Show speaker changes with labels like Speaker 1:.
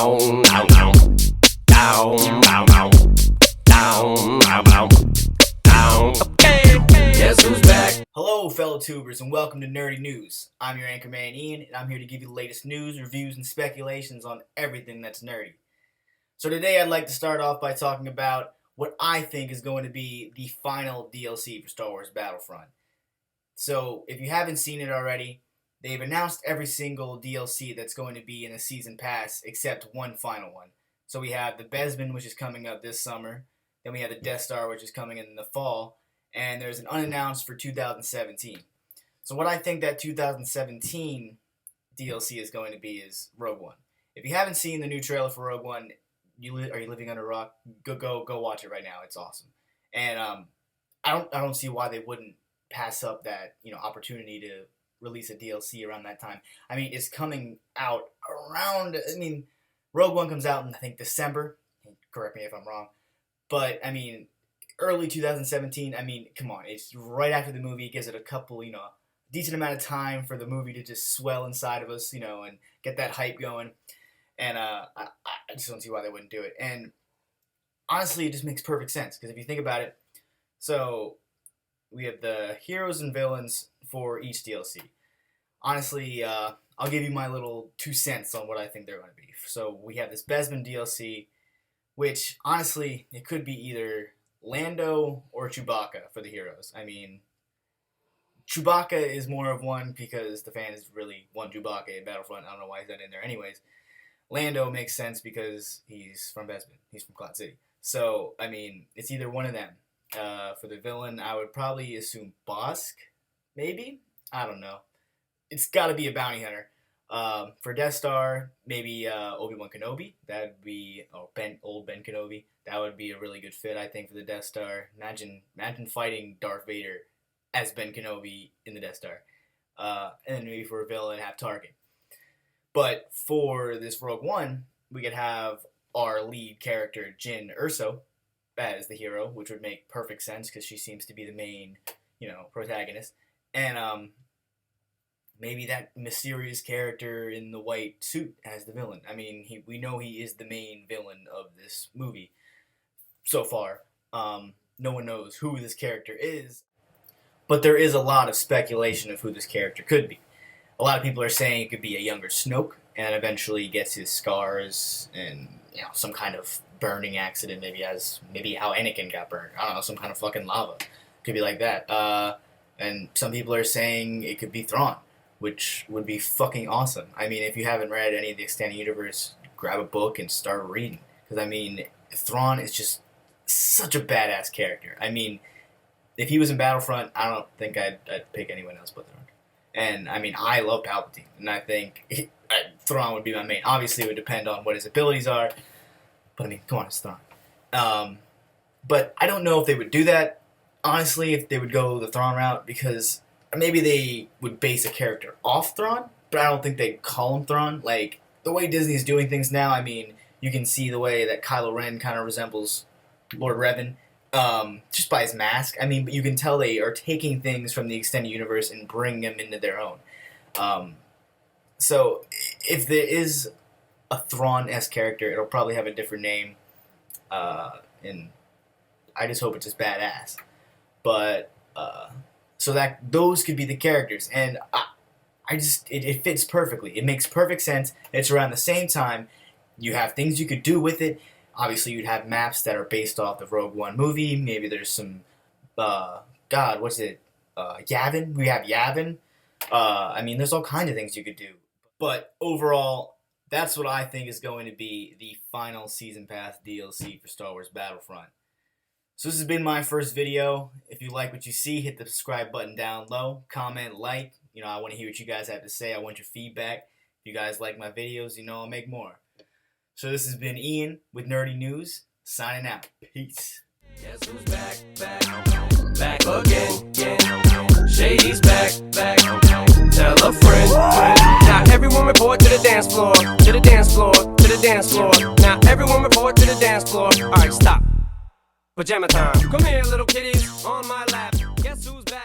Speaker 1: down, down, down, down, down, down, down, down, down, down. Okay, guess who's back?
Speaker 2: Hello, fellow tubers, and welcome to Nerdy News. I'm your anchorman Ian, and I'm here to give you the latest news, reviews, and speculations on everything that's nerdy. So today I'd like to start off by talking about what I think is going to be the final DLC for Star Wars Battlefront. So if you haven't seen it already, they've announced every single DLC that's going to be in the season pass except one final one. So we have the Bespin, which is coming up this summer. Then we have the Death Star, which is coming in the fall. And there's an unannounced for 2017. So what I think that 2017 DLC is going to be is Rogue One. If you haven't seen the new trailer for Rogue One, are you living under a rock? Go watch it right now. It's awesome. And I don't see why they wouldn't pass up that opportunity to release a DLC around that time. I mean, it's coming out around. I mean, Rogue One comes out in I think December. Correct me if I'm wrong, but I mean, early 2017. I mean, come on, it's right after the movie. It gives it a couple, decent amount of time for the movie to just swell inside of us, and get that hype going. And I just don't see why they wouldn't do it. And honestly, it just makes perfect sense because if you think about it, so we have the heroes and villains for each DLC. Honestly, I'll give you my little 2 cents on what I think they're going to be. So we have this Bespin DLC, which honestly, it could be either Lando or Chewbacca for the heroes. I mean, Chewbacca is more of one because the fans really want Chewbacca in Battlefront. I don't know why he's not in there anyways. Lando makes sense because he's from Bespin. He's from Cloud City. So, I mean, it's either one of them. For the villain, I would probably assume Bosk, maybe? I don't know. It's got to be a bounty hunter. For Death Star, maybe Obi-Wan Kenobi. That would be old Ben Kenobi. That would be a really good fit, I think, for the Death Star. Imagine fighting Darth Vader as Ben Kenobi in the Death Star. And then maybe for a villain, have Tarkin. But for this Rogue One, we could have our lead character, Jyn Erso, as the hero, which would make perfect sense because she seems to be the main, protagonist. And maybe that mysterious character in the white suit as the villain. I mean, we know he is the main villain of this movie so far. No one knows who this character is, but there is a lot of speculation of who this character could be. A lot of people are saying it could be a younger Snoke, and eventually gets his scars and some kind of burning accident, maybe how Anakin got burned. I don't know, some kind of fucking lava. Could be like that. And some people are saying it could be Thrawn, which would be fucking awesome. I mean, if you haven't read any of the extended universe, grab a book and start reading. Because, I mean, Thrawn is just such a badass character. I mean, if he was in Battlefront, I don't think I'd pick anyone else but Thrawn. And, I mean, I love Palpatine, and I think Thrawn would be my main. Obviously, it would depend on what his abilities are, but, I mean, come on, it's Thrawn. But I don't know if they would do that, honestly, if they would go the Thrawn route, because maybe they would base a character off Thrawn, but I don't think they'd call him Thrawn. Like, the way Disney's doing things now, I mean, you can see the way that Kylo Ren kind of resembles Lord Revan. Just by his mask. I mean, but you can tell they are taking things from the extended universe and bringing them into their own. So, if there is a Thrawn-esque character, it'll probably have a different name. And I just hope it's just badass. But, so that those could be the characters. And it fits perfectly. It makes perfect sense. It's around the same time. You have things you could do with it. Obviously, you'd have maps that are based off the Rogue One movie. Maybe there's some, Yavin? We have Yavin. I mean, there's all kinds of things you could do. But overall, that's what I think is going to be the final Season Pass DLC for Star Wars Battlefront. So this has been my first video. If you like what you see, hit the subscribe button down low. Comment, like. I want to hear what you guys have to say. I want your feedback. If you guys like my videos, I'll make more. So this has been Ian with Nerdy News, signing out. Peace.
Speaker 1: Guess who's back again. Shady's back. Tell a friend. Now everyone report to the dance floor. Now everyone report to the dance floor. All right, stop. Pajama time. Come here, little kitties, on my lap. Guess who's back?